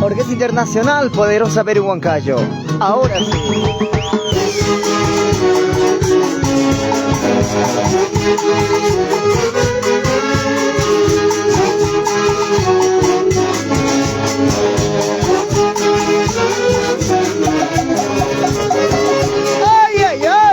Orquesta Internacional Poderosa Perú Huancayo. Ahora sí. ¡Ay, ay, ay!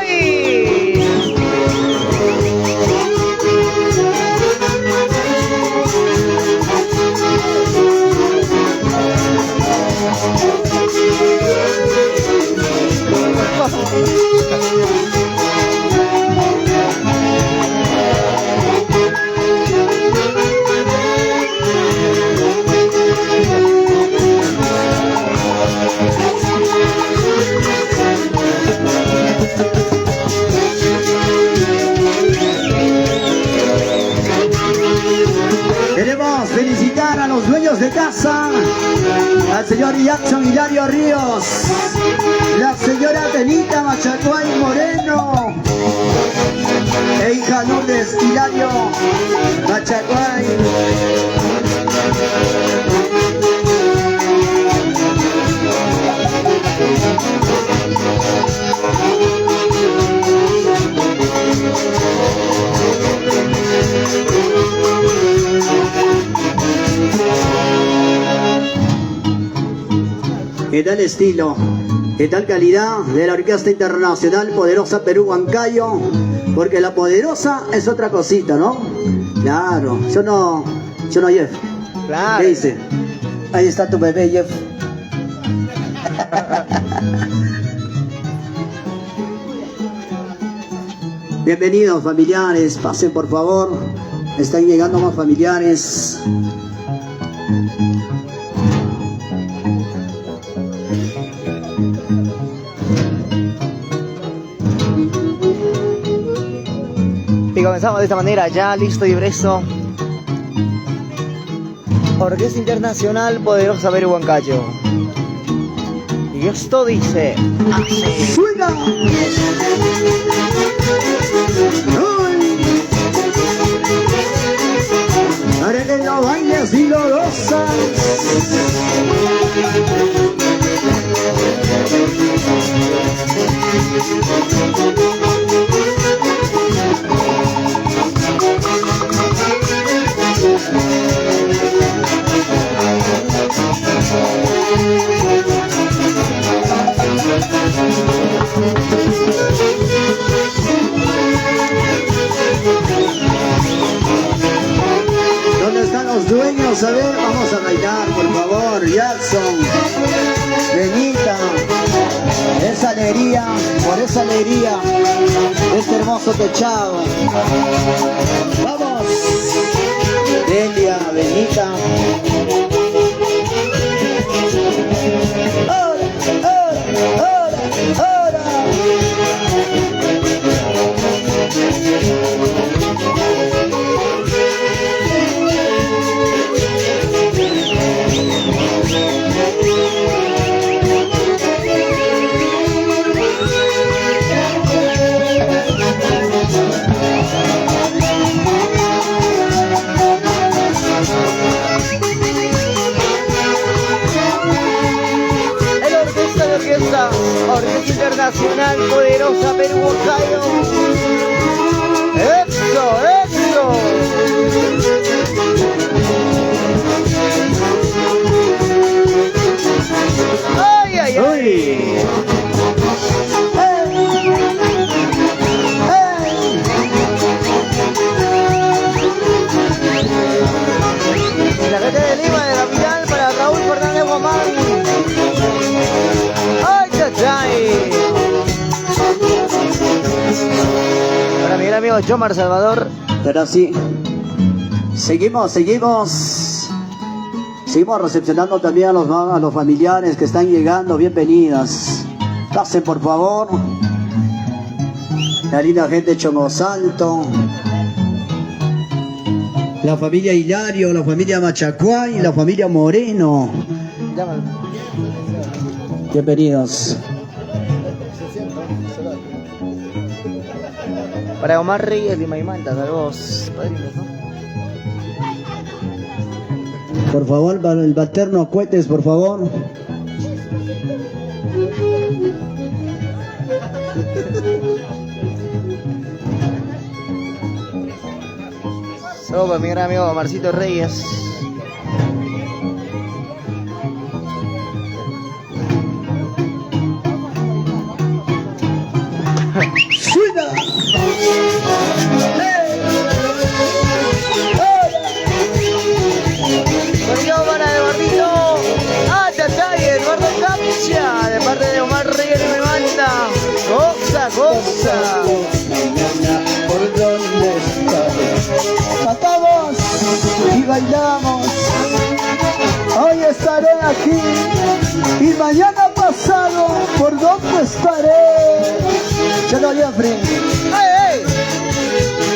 Queremos felicitar a los dueños de casa, al señor Jackson Hilario Ríos, la señora Benita Machacuay Moreno, e hija Lourdes Hilario Machacuay. ¿Qué tal estilo? ¿Qué tal calidad de la Orquesta Internacional Poderosa Perú Huancayo? Porque la poderosa es otra cosita, ¿no? Claro, yo no Jeff. Claro. ¿Qué dice? Ahí está tu bebé, Jeff. Bienvenidos familiares, pasen por favor. Están llegando más familiares. Y comenzamos de esta manera, ya listo y presto. Orquesta Internacional Poderosa Perú Huancayo. Y esto dice así. ¡Suena! Para que lo bailes y lo gozas. ¿Dónde están los dueños? A ver, vamos a bailar, por favor. Jackson, Benita, esa alegría, por esa alegría de este hermoso techado. ¡Vamos! Delia, Benita. ¡Ahora, ahora, ahora! Orquesta Internacional Poderosa Perú Huancayo. ¡Eso, eso! ¡Ay, ay, ay! La gente de Lima, de la capital, para Raúl Fernández Guamán. Para mi gran amigo Jomar Salvador. Pero sí, seguimos recepcionando también a los familiares que están llegando. Bienvenidas. Pasen por favor. La linda gente de Chomosalto, la familia Hilario, la familia Machacuay, la familia Moreno. Bienvenidos. Para Omar Reyes, Lima y Manta, saludos, padrinos, ¿no? Por favor, el paterno cohetes, por favor. Saludos para mi gran amigo Marcito Reyes. Sonido para Eduardito. Eduardo Capcha, de parte de Omar Reyes y mi banda. Goza, goza. ¿Por dónde estás? Cantamos y bailamos. Hoy estaré aquí y mañana pasado, ¿por dónde estaré? Chelo Jeffrey. ¡Hey, hey!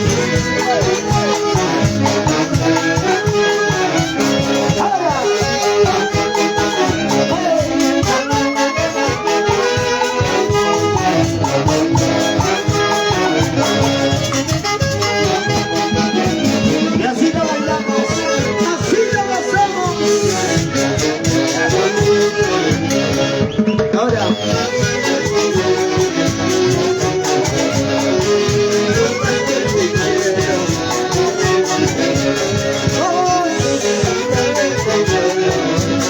Y así lo bailamos, así lo gozamos. Ahora.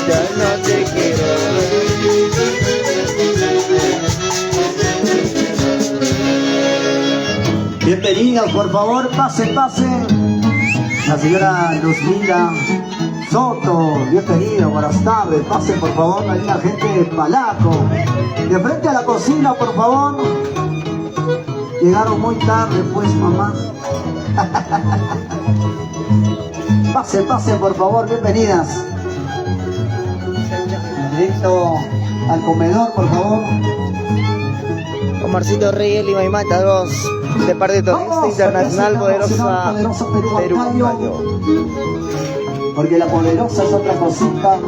Ya no te quiero. Bienvenidos, por favor, pasen, pasen. La señora Luzmila Soto, bienvenido, buenas tardes. Pasen, por favor, la linda gente de Palaco. De frente a la cocina, por favor. Llegaron muy tarde, pues, mamá. Pasen, pasen, por favor, bienvenidas. Directo al comedor, por favor. Omarcito Reyes, Lima y Mata 2, de parte de Tornista Internacional Poderosa Perú Cayo. Porque la poderosa es otra cosita.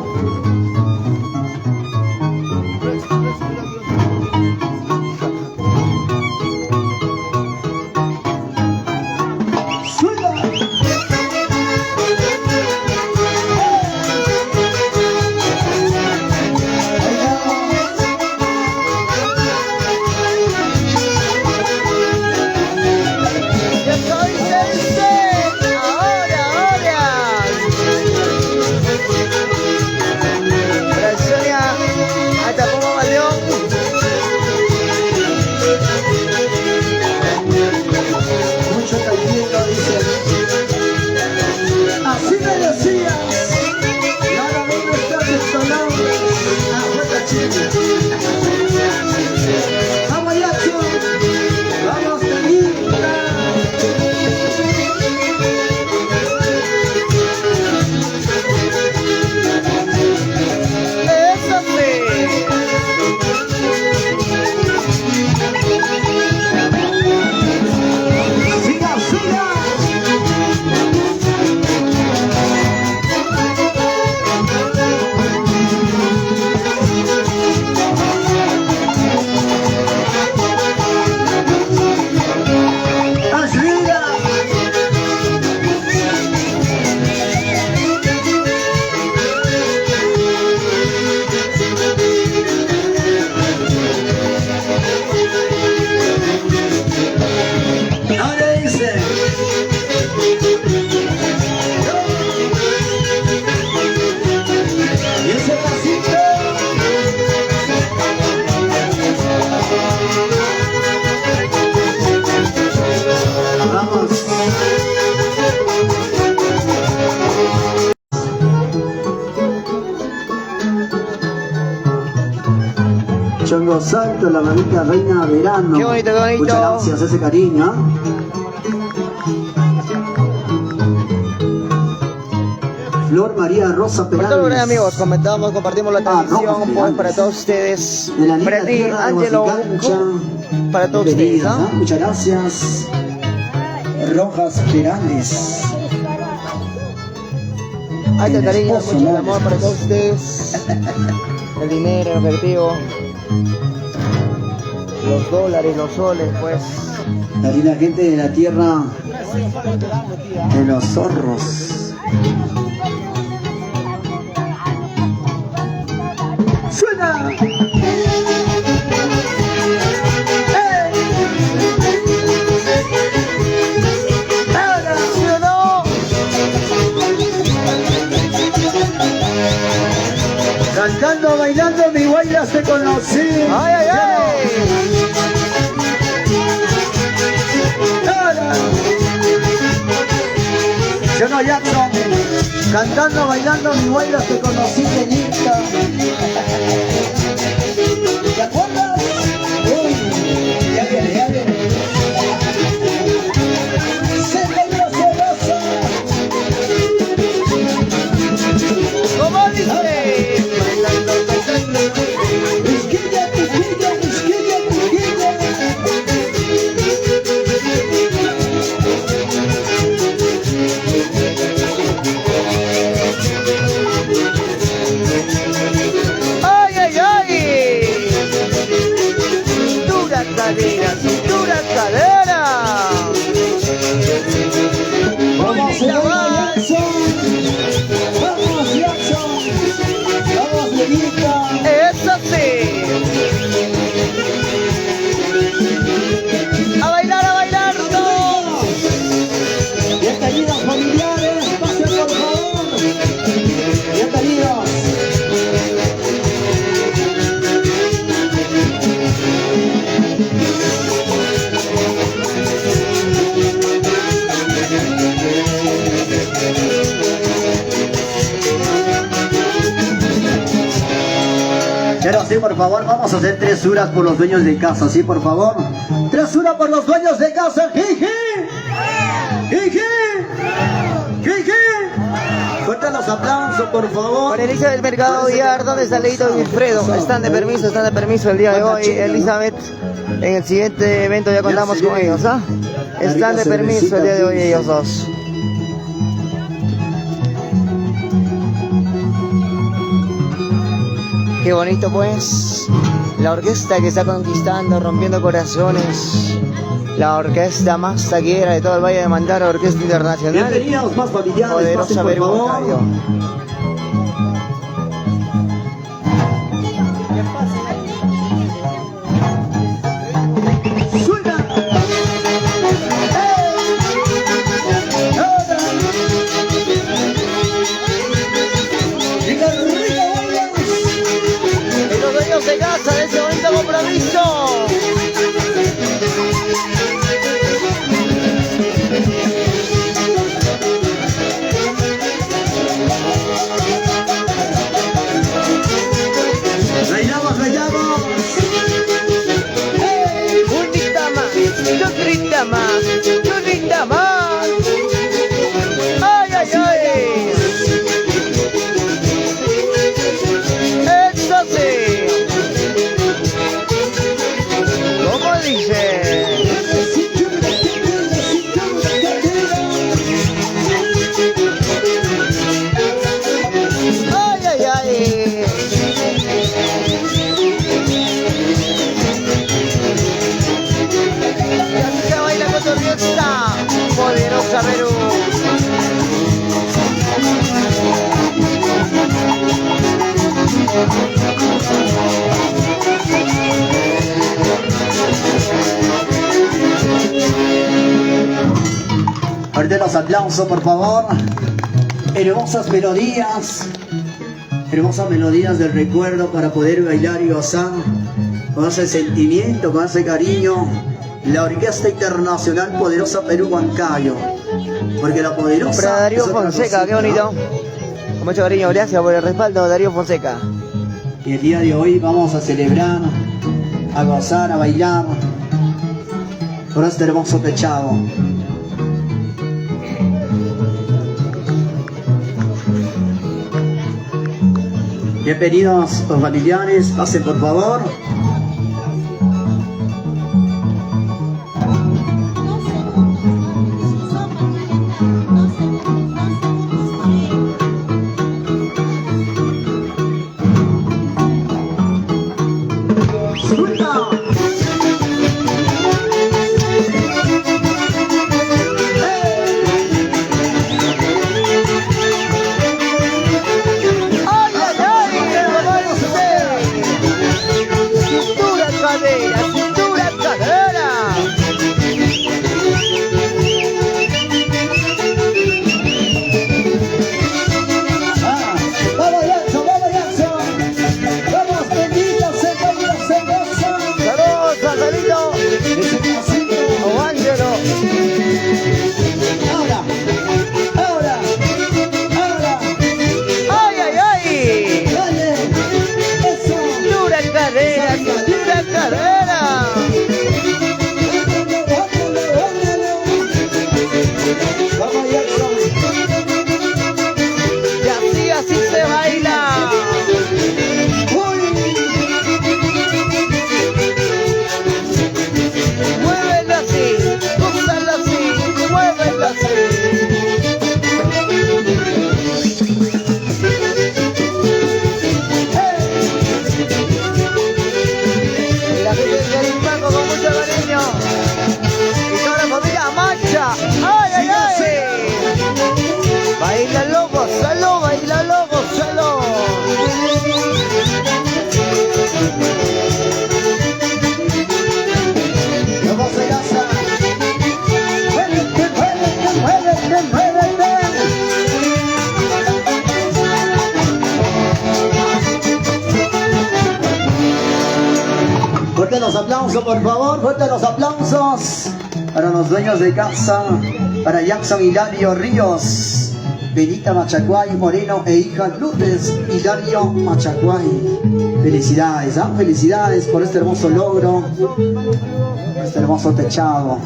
Chongo Salto, la mamita reina verano. Qué bonito, qué bonito. Muchas gracias, ese cariño. Flor María Rosa Por todo, Perales. amigos, comentamos, compartimos la transmisión pues, para todos ustedes. De la Para linda ti, tierra de Ángelo, Huasicancha. para todos ustedes. Bienvenida, ¿Ah? muchas gracias. Rojas Perales. Ay, El cariño, esposo, mucho ¿no? amor para todos ustedes. El dinero, el efectivo. Los dólares, los soles, pues. La linda gente de la tierra de los zorros. Suena. Cantando, bailando, mi guayas te conocí. ¡Ay, ay, ay! Yo no, Jackson. Cantando, bailando, mi guayas te conocí, Tenita. ¿Te acuerdas? Uy, ya viene, ya viene. ¿Cómo dice? Isquilla, isquilla, isquilla, isquilla. ¡Ay, ay, ay! Cintura, cadera, cintura, cadera. Vamos, Bonita más. Jackson. Vamos, Jackson. Vamos, Benita. ¡Eso sí! ¡A bailar, no! Bienvenidos, familiares. Pasen, por favor. Bienvenidos. Pero sí, por favor, vamos a hacer 3 horas por los dueños de casa, sí, por favor. 3 horas por los dueños de casa, jiji. Jiji. Jiji. Fuerte los aplausos, por favor. Por Elizabeth Mercado Villar, ¿dónde está Leito y Wilfredo? Están de permiso el día de hoy, Elizabeth. En el siguiente evento ya contamos con ellos, ¿ah? Están de permiso el día de hoy ellos dos. Qué bonito pues, la orquesta que está conquistando, rompiendo corazones, la orquesta más taquera de todo el Valle de Mandara, Orquesta Internacional, Bienvenidos, más familiares, Poderosa pasen, por Perú favor. Huancayo. Suena. Y qué rico bailas. Y los dueños de casa de ese bonito compromiso. Bailamos, bailamos. Un grita más, un grita más. Ay, ay, ay. Eso sí. ¿Cómo dice? Ay, ay, ay. Y así se baila con tu orquesta, Poderosa Perú. Fuerte los aplausos, por favor. Hermosas melodías del recuerdo para poder bailar y gozar con ese sentimiento, con ese cariño. La Orquesta Internacional Poderosa Perú Huancayo. Porque la poderosa. Para Darío es otra Fonseca, qué cosita. bonito. Con mucho cariño, gracias por el respaldo, Darío Fonseca. Y el día de hoy vamos a celebrar, a gozar, a bailar por este hermoso techado. Bienvenidos los familiares, pasen por favor. ¡Ay, ay, ay! Big Paco con mucho cariño. Y toda la familia Macha. ¡Ay, ay, ay! Baila loco, saló, baila loco, saló. Vamos a casa. Muévete, muévete, muévete, muévete. Fuerte los aplausos, por favor, fuerte los aplausos para los dueños de casa, para Jackson Hilario Ríos, Benita Machacuay Moreno e hija Lourdes Hilario Machacuay. Felicidades, felicidades por este hermoso logro, por este hermoso techado.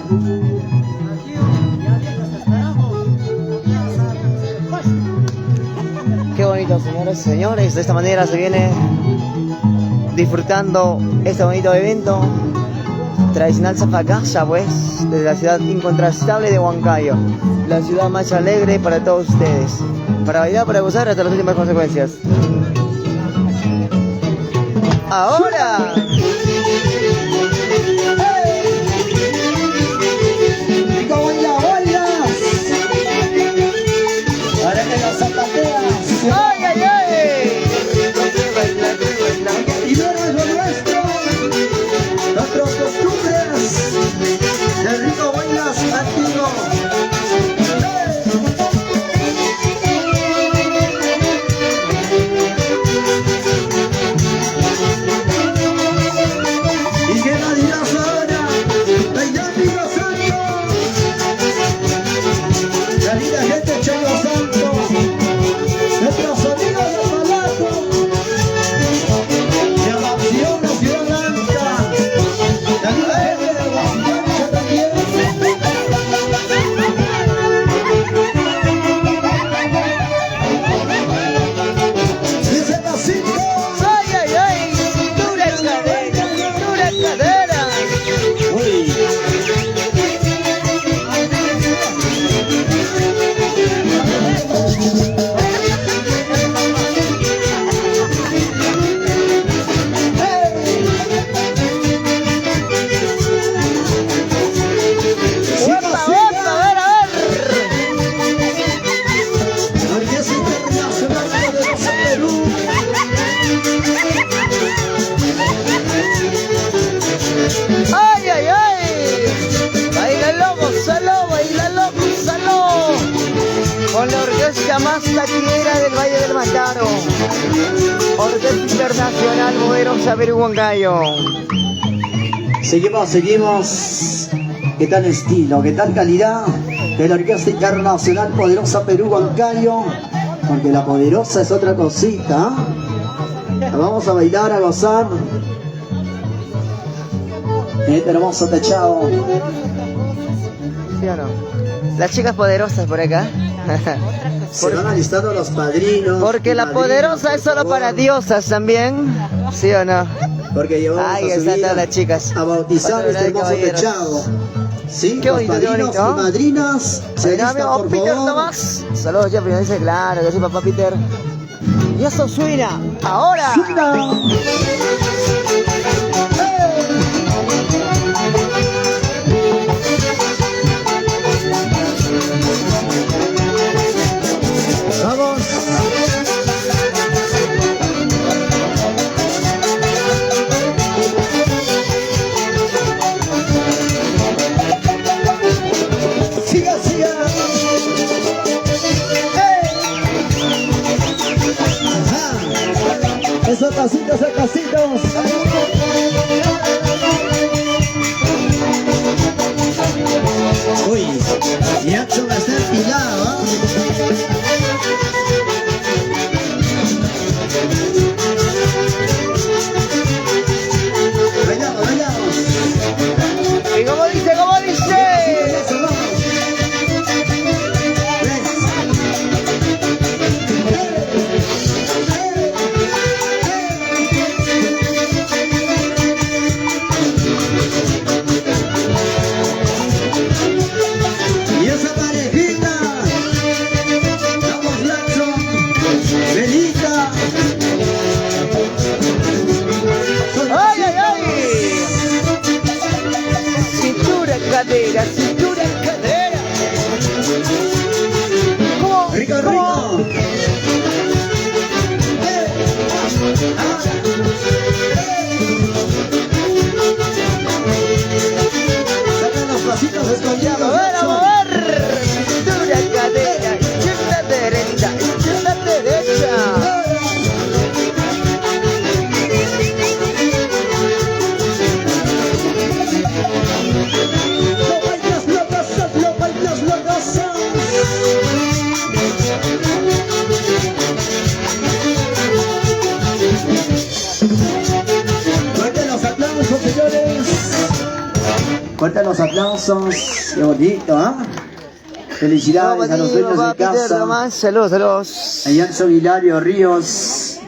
Qué bonito, señores y señores. De esta manera se viene disfrutando este bonito evento tradicional Zafacaya, pues, desde la ciudad incontrastable de Huancayo, la ciudad más alegre para todos ustedes, para bailar, para gozar hasta las últimas consecuencias. Ahora ¡Rico, baila, bailas! Para que los zapateas. ¡ay, ay, ay! Y no es lo nuestro, nuestras costumbres, del rico bailas antiguo. Y que la dirás ahora, bailando y gozando. La linda gente echando santo, nuestros sonidos de palato. De Abación, la ciudad blanca, la linda gente de Abación también. Dice pasito. ¡Ay, ay, ay! ¡Dura cadera! ¡Dura cadera! Uy. ¡Opa, opa! ¡A ver, a ver! Orquesta Internacional Poderosa Perú. ¡Ay, ay, ay! Baila loco, saló, baila loco, saló. Con la orquesta más taquillera del Valle del Mantaro. Orquesta Internacional Poderosa Perú Huancayo. Seguimos, seguimos. ¿Qué tal estilo? ¿Qué tal calidad? De la Orquesta Internacional Poderosa Perú Huancayo. Porque la poderosa es otra cosita. Vamos a bailar, a gozar. Este hermoso techado. ¿Sí o no? Las chicas poderosas por acá. Se van alistando los padrinos. Porque y la madrinas, poderosa es por solo favor. para diosas también. ¿Sí o no? Porque llevamos Ahí a están subir todas las chicas. a bautizar Patrona este de hermoso caballeros. techado. Sí, Qué los bonito, qué padrinos bonito. y madrinas se Bueno, alistan, amigo por Peter favor. Tomás. Saludos, Jeffrey. Dice claro, que sí, papá Peter. Y eso suena ahora. ¡Suena! ¡Vamos! ¡Siga, siga! ¡Ajá! ¡Esos pasitos, esos pasitos! Uy, Jackson está empilado, ¿ah? Bailamos, bailamos. ¿Y cómo dice? ¿Cómo dice? Eso, vamos. Y esa parejita, vamos Jackson, Benita. ¡Ay, ay, ay! cadera, cintura, cadera. ¿Cómo? Rico, ¿Cómo? rico. Sacan los pasitos escondidos. A ver. Cintura, cadera, izquierda, derecha, izquierda, derecha. Lo bailas, lo gozas. Fuertes los aplausos, señores. Fuertes los aplausos. Qué bonito, ¿ah? Felicidades a los dueños de casa. Saludos. A Yanso Hilario Ríos.